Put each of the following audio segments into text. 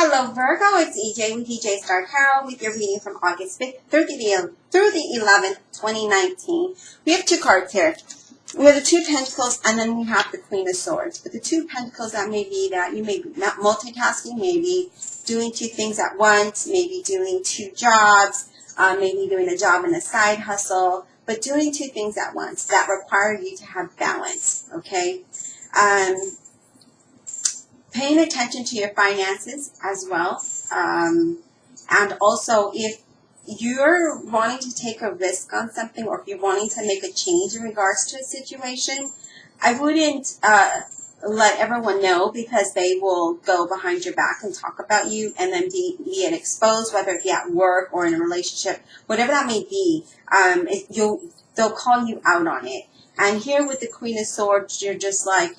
Hello Virgo, it's EJ with EJ Star Tarot with your reading from August 5th through the 11th, 2019. We have two cards here. We have the Two of Pentacles and then we have the Queen of Swords. But the Two of Pentacles, that may be that you may be not multitasking, maybe doing two things at once, maybe doing two jobs, maybe doing a job and a side hustle, but doing two things at once that require you to have balance, okay? Paying attention to your finances as well. And also, if you're wanting to take a risk on something or if you're wanting to make a change in regards to a situation, I wouldn't let everyone know because they will go behind your back and talk about you and then be it exposed, whether it be at work or in a relationship, whatever that may be, they'll call you out on it. And here with the Queen of Swords, you're just like,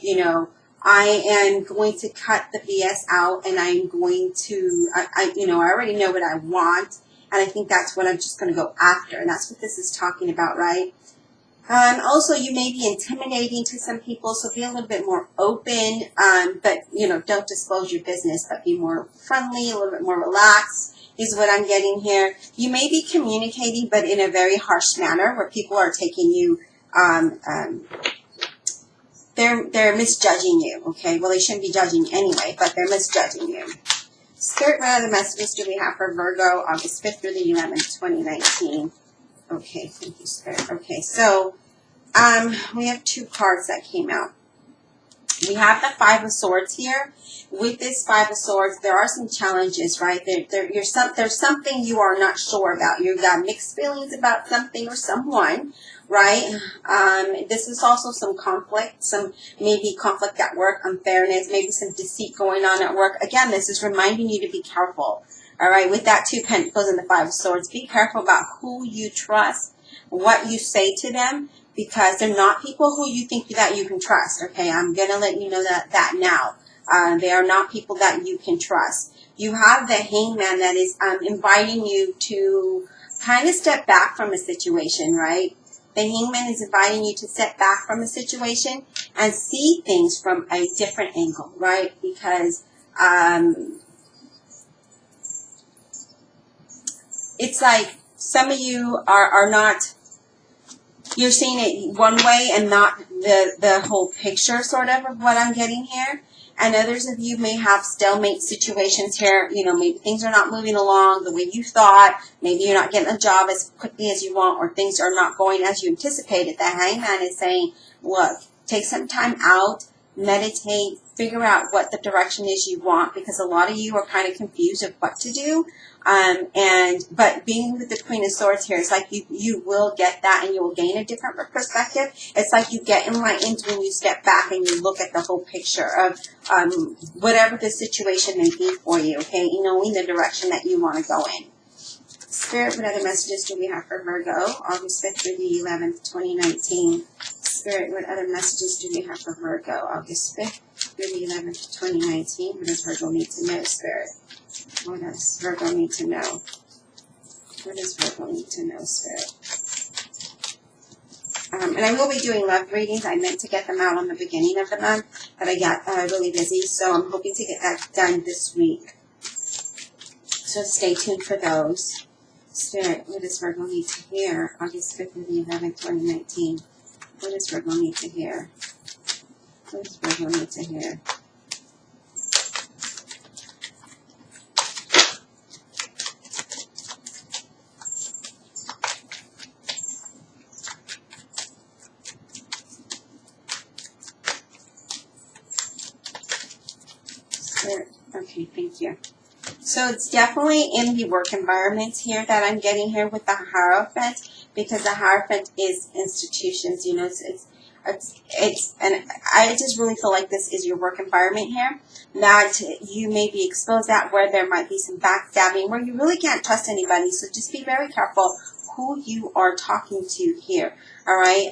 I am going to cut the BS out and I'm going to, I already know what I want. And I think that's what I'm just going to go after. And that's what this is talking about, right? Also, you may be intimidating to some people, so be a little bit more open. But, don't disclose your business, but be more friendly, a little bit more relaxed is what I'm getting here. You may be communicating, but in a very harsh manner where people are taking you, they're misjudging you, okay? Well, they shouldn't be judging anyway, but they're misjudging you. Spirit, what other messages do we have for Virgo, August 5th through the 11th, 2019? Okay, thank you, Spirit. Okay, so we have two cards that came out. We have the Five of Swords here. With this Five of Swords, there are some challenges, right? There's something you are not sure about. You've got mixed feelings about something or someone, right? This is also some conflict, maybe conflict at work, unfairness, maybe some deceit going on at work. Again, this is reminding you to be careful, all right? With that Two of Pentacles and the Five of Swords, be careful about who you trust, what you say to them, because they're not people who you think that you can trust, okay? I'm going to let you know that now. They are not people that you can trust. You have the Hangman that is inviting you to kind of step back from a situation, right? The Hangman is inviting you to step back from a situation and see things from a different angle, right? Because it's like some of you are not... You're seeing it one way and not the whole picture, sort of what I'm getting here. And others of you may have stalemate situations here. Maybe things are not moving along the way you thought. Maybe you're not getting a job as quickly as you want, or things are not going as you anticipated. The Hangman is saying, look, take some time out, meditate, figure out what the direction is you want, because a lot of you are kind of confused of what to do. But being with the Queen of Swords here, it's like you will get that and you will gain a different perspective. It's like you get enlightened when you step back and you look at the whole picture of whatever the situation may be for you, okay? Knowing the direction that you want to go in. Spirit, what other messages do we have for Virgo? August 5th through the 11th, 2019. Spirit, what other messages do we have for Virgo? August 5th through the 11th, 2019. What does Virgo need to know, Spirit? What does Virgo need to know? What does Virgo need to know, Spirit? And I will be doing love readings. I meant to get them out on the beginning of the month, but I got really busy, so I'm hoping to get that done this week. So stay tuned for those. Spirit, what does Virgo need to hear? August 5th through the 11th, 2019. What does Virgo need to hear? What does Virgo need to hear? Okay, thank you. So it's definitely in the work environment here that I'm getting here with the Hierophant, because the Hierophant is institutions, and I just really feel like this is your work environment here, that you may be exposed at, where there might be some backstabbing, where you really can't trust anybody. So just be very careful who you are talking to here, all right?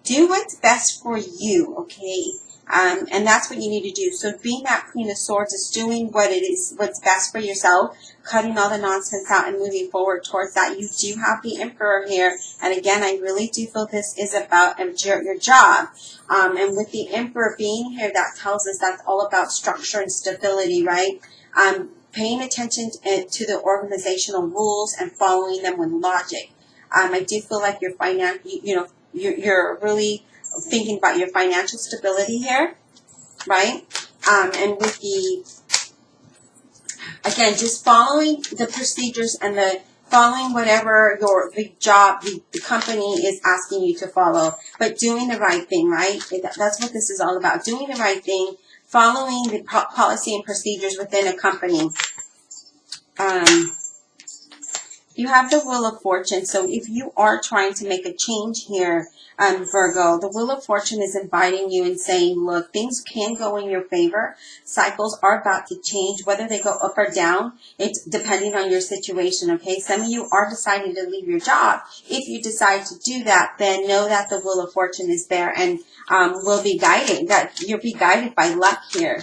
Do what's best for you, okay? And that's what you need to do. So being that Queen of Swords is doing what's best for yourself, cutting all the nonsense out and moving forward towards that. You do have the Emperor here. And again, I really do feel this is about your job. And with the Emperor being here, that tells us that's all about structure and stability, right? paying attention to the organizational rules and following them with logic. I do feel like your you're really thinking about your financial stability here, right? And with the, again, just following the procedures and following whatever the company is asking you to follow, but doing the right thing, right? That's what this is all about. Doing the right thing, following the policy and procedures within a company. You have the Wheel of Fortune. So if you are trying to make a change here, Virgo, the Wheel of Fortune is inviting you and saying, look, things can go in your favor. Cycles are about to change, whether they go up or down. It's depending on your situation, okay? Some of you are deciding to leave your job. If you decide to do that, then know that the Wheel of Fortune is there and will be guided. That you'll be guided by luck here.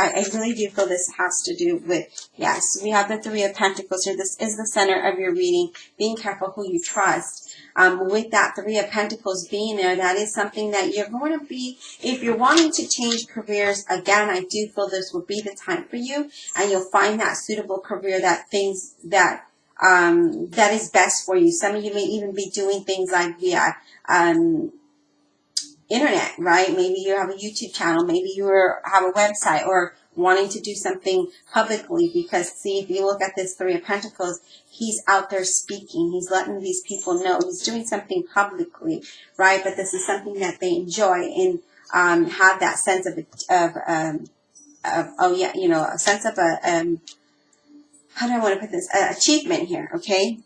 I really do feel this has to do with, yes, we have the Three of Pentacles here. This is the center of your reading. Being careful who you trust. With that Three of Pentacles being there, that is something that you're going to be, if you're wanting to change careers, again, I do feel this will be the time for you, and you'll find that suitable career, that is best for you. Some of you may even be doing things like via internet, right? Maybe you have a YouTube channel, maybe you have a website, or wanting to do something publicly, because see, if you look at this Three of Pentacles, he's out there speaking, he's letting these people know, he's doing something publicly, right? But this is something that they enjoy and have that sense of a sense of how do I want to put this, achievement here, okay?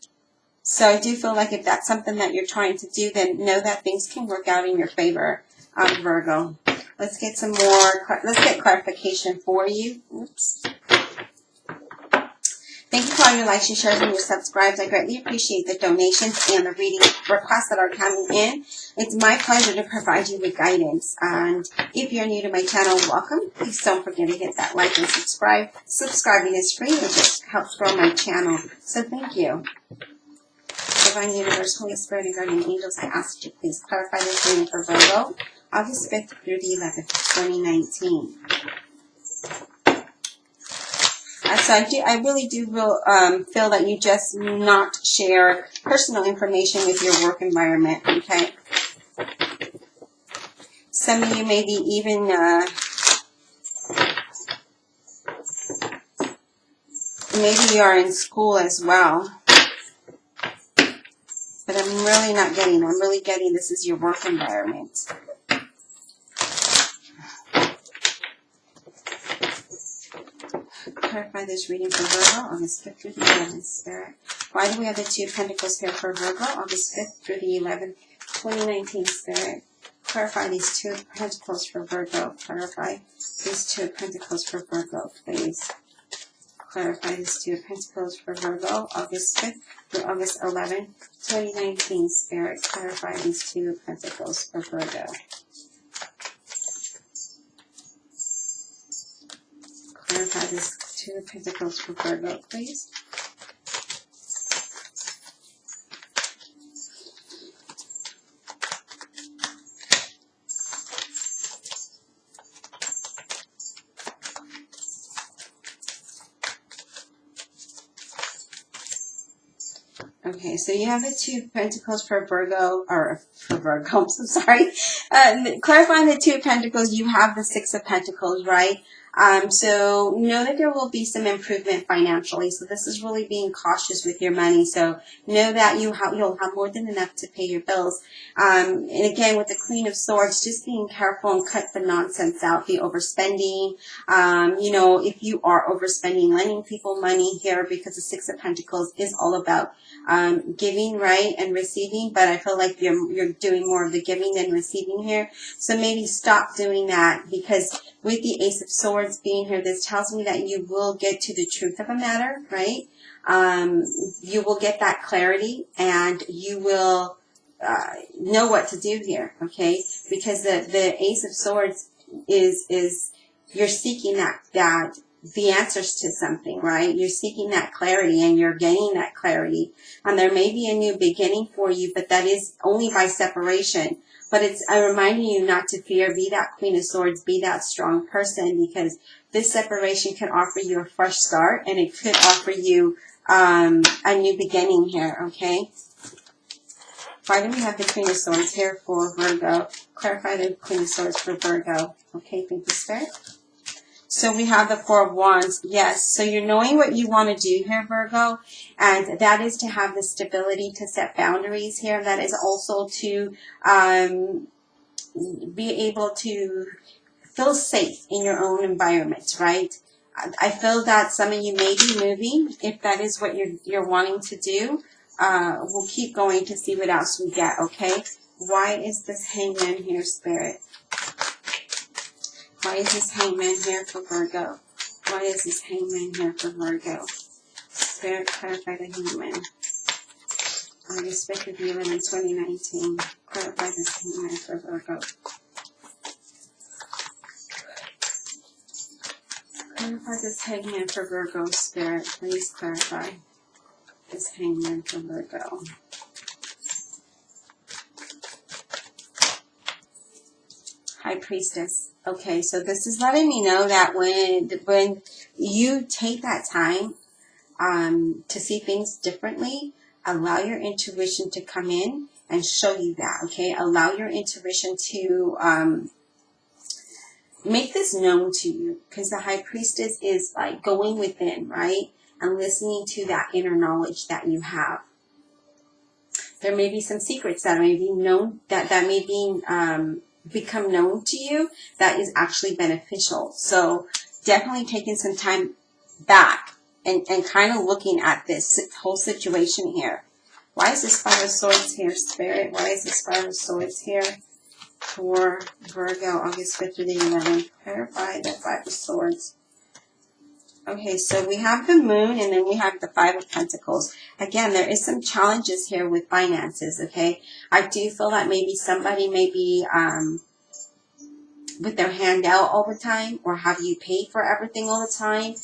So I do feel like if that's something that you're trying to do, then know that things can work out in your favor, Virgo. Let's get some more, let's get clarification for you. Oops. Thank you for all your likes, your shares, and your subscribes. I greatly appreciate the donations and the reading requests that are coming in. It's my pleasure to provide you with guidance. And if you're new to my channel, welcome. Please don't forget to hit that like and subscribe. Subscribing is free. It just helps grow my channel. So thank you. Divine Universe, Holy Spirit, and Guardian Angels, I ask that you please clarify this reading for Virgo, August 5th through the 11th, 2019. So I really do feel that you just not share personal information with your work environment, okay? Some of you maybe even maybe you are in school as well. But I'm really not getting, I'm really getting this is your work environment. Clarify this reading for Virgo, August 5th through the 11th, Spirit. Why do we have the Two of Pentacles here for Virgo, August 5th through the 11th, 2019, Spirit? Clarify these Two of Pentacles for Virgo. Clarify these Two of Pentacles for Virgo, please. Clarify these Two of Pentacles for Virgo, August 5th through August 11th, 2019, Spirit. Clarify these Two of Pentacles for Virgo. Clarify this Two of Pentacles for Virgo, please. Okay, so you have the Two of Pentacles for Virgo, or for Virgo, I'm so sorry. Clarifying the Two of Pentacles, you have the Six of Pentacles, right? So know that there will be some improvement financially. So this is really being cautious with your money. So know that you'll have more than enough to pay your bills. And again, with the Queen of Swords, just being careful and cut the nonsense out, the overspending. If you are overspending, lending people money here, because the Six of Pentacles is all about giving, right, and receiving. But I feel like you're doing more of the giving than receiving here. So maybe stop doing that, because with the Ace of Swords being here, this tells me that you will get to the truth of a matter, right? You will get that clarity, and you will know what to do here, okay? Because the Ace of Swords is you're seeking that the answers to something, right? You're seeking that clarity and you're gaining that clarity. And there may be a new beginning for you, but that is only by separation. But it's reminding you not to fear. Be that Queen of Swords. Be that strong person, because this separation can offer you a fresh start, and it could offer you a new beginning here, okay? Why do we have the Queen of Swords here for Virgo? Clarify the Queen of Swords for Virgo. Okay, thank you, Spirit. So we have the Four of Wands. Yes, so you're knowing what you want to do here, Virgo, and that is to have the stability to set boundaries here. That is also to be able to feel safe in your own environment, right? I feel that some of you may be moving, if that is what you're wanting to do. We'll keep going to see what else we get, okay? Why is this Hangman here, Spirit? Why is this Hangman here for Virgo? Why is this Hangman here for Virgo? Spirit, clarify the Hangman. August 5th of the 11th, 2019. Clarify this Hangman for Virgo. Clarify this Hangman for Virgo, Spirit. Please clarify this Hangman for Virgo. High Priestess. Okay, so this is letting me know that when you take that time to see things differently, allow your intuition to come in and show you that, okay? Allow your intuition to make this known to you, because the High Priestess is like going within, right? And listening to that inner knowledge that you have. There may be some secrets that may be known, that may be become known to you, that is actually beneficial. So definitely taking some time back and kind of looking at this whole situation here. Why is this Five of Swords here, Spirit? Why is this Five of Swords here for Virgo, August 5th through the 11th? Clarify the Five of Swords. Okay, so we have the Moon, and then we have the Five of Pentacles. Again, there is some challenges here with finances, okay? I do feel that maybe somebody may be with their hand out all the time, or have you pay for everything all the time.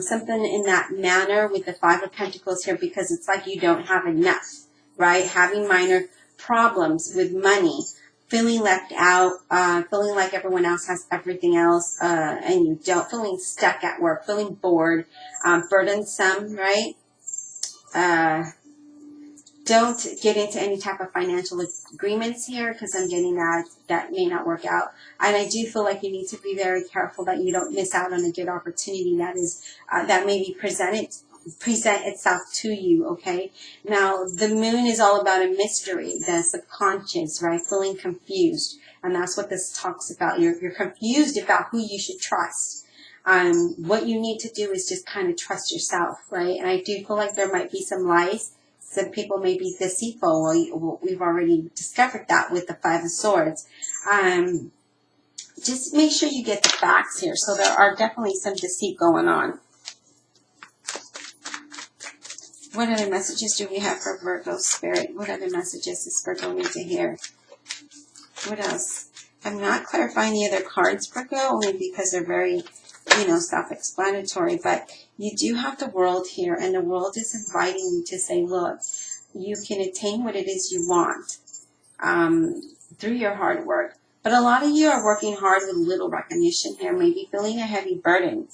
Something in that manner with the Five of Pentacles here, because it's like you don't have enough, right? Having minor problems with money. Feeling left out, feeling like everyone else has everything else, and you don't, feeling stuck at work, feeling bored, burdensome, right? Don't get into any type of financial agreements here, because I'm getting that may not work out. And I do feel like you need to be very careful that you don't miss out on a good opportunity that is that may be present itself to you, okay? Now, the Moon is all about a mystery, the subconscious, right? Feeling confused. And that's what this talks about. You're confused about who you should trust. What you need to do is just kind of trust yourself, right? And I do feel like there might be some lies. Some people may be deceitful. Well, we've already discovered that with the Five of Swords. Just make sure you get the facts here. So there are definitely some deceit going on. What other messages do we have for Virgo, Spirit? What other messages does Virgo need to hear? What else? I'm not clarifying the other cards, Virgo, only because they're very, self-explanatory. But you do have the World here, and the World is inviting you to say, look, you can attain what it is you want through your hard work. But a lot of you are working hard with little recognition here, maybe feeling a heavy burden.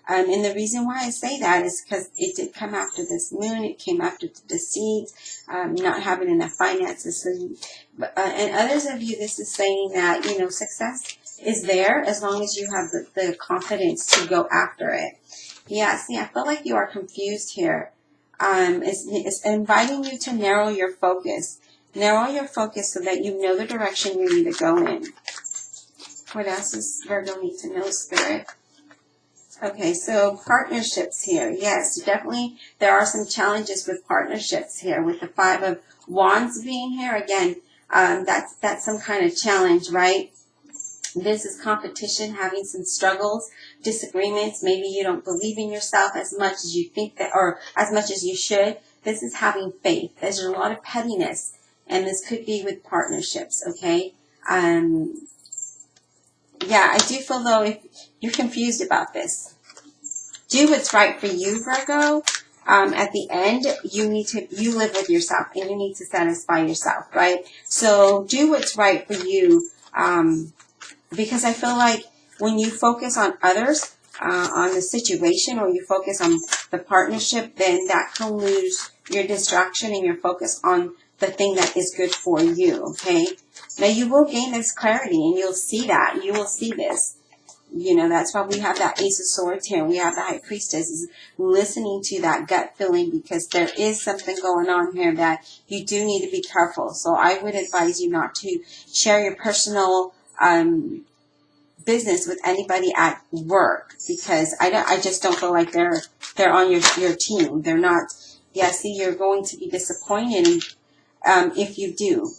And the reason why I say that is because it did come after this Moon. It came after the deceit, not having enough finances. So, and others of you, this is saying that, success is there as long as you have the confidence to go after it. Yeah, see, I feel like you are confused here. It's inviting you to narrow your focus. Narrow your focus so that you know the direction you need to go in. What else does Virgo need to know, Spirit? Okay, so partnerships here. Yes, definitely there are some challenges with partnerships here. With the Five of Wands being here, again, that's some kind of challenge, right? This is competition, having some struggles, disagreements. Maybe you don't believe in yourself as much as you think that, or as much as you should. This is having faith. There's a lot of pettiness, and this could be with partnerships, okay? Yeah, I do feel, though, if you're confused about this. Do what's right for you, Virgo. At the end, you live with yourself and you need to satisfy yourself, right? So do what's right for you, because I feel like when you focus on others, on the situation, or you focus on the partnership, then that can lose your distraction and your focus on the thing that is good for you, okay? Now you will gain this clarity and you'll see that. You will see this. You know, that's why we have that Ace of Swords here. We have the High Priestess is listening to that gut feeling, because there is something going on here that you do need to be careful. So I would advise you not to share your personal business with anybody at work, because I just don't feel like they're on your team. They're not. Yeah, see, you're going to be disappointed if you do,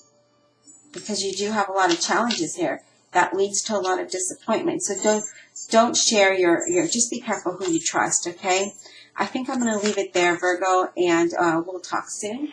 because you do have a lot of challenges here that leads to a lot of disappointment. So don't share your just be careful who you trust, okay? I think I'm going to leave it there, Virgo, and we'll talk soon.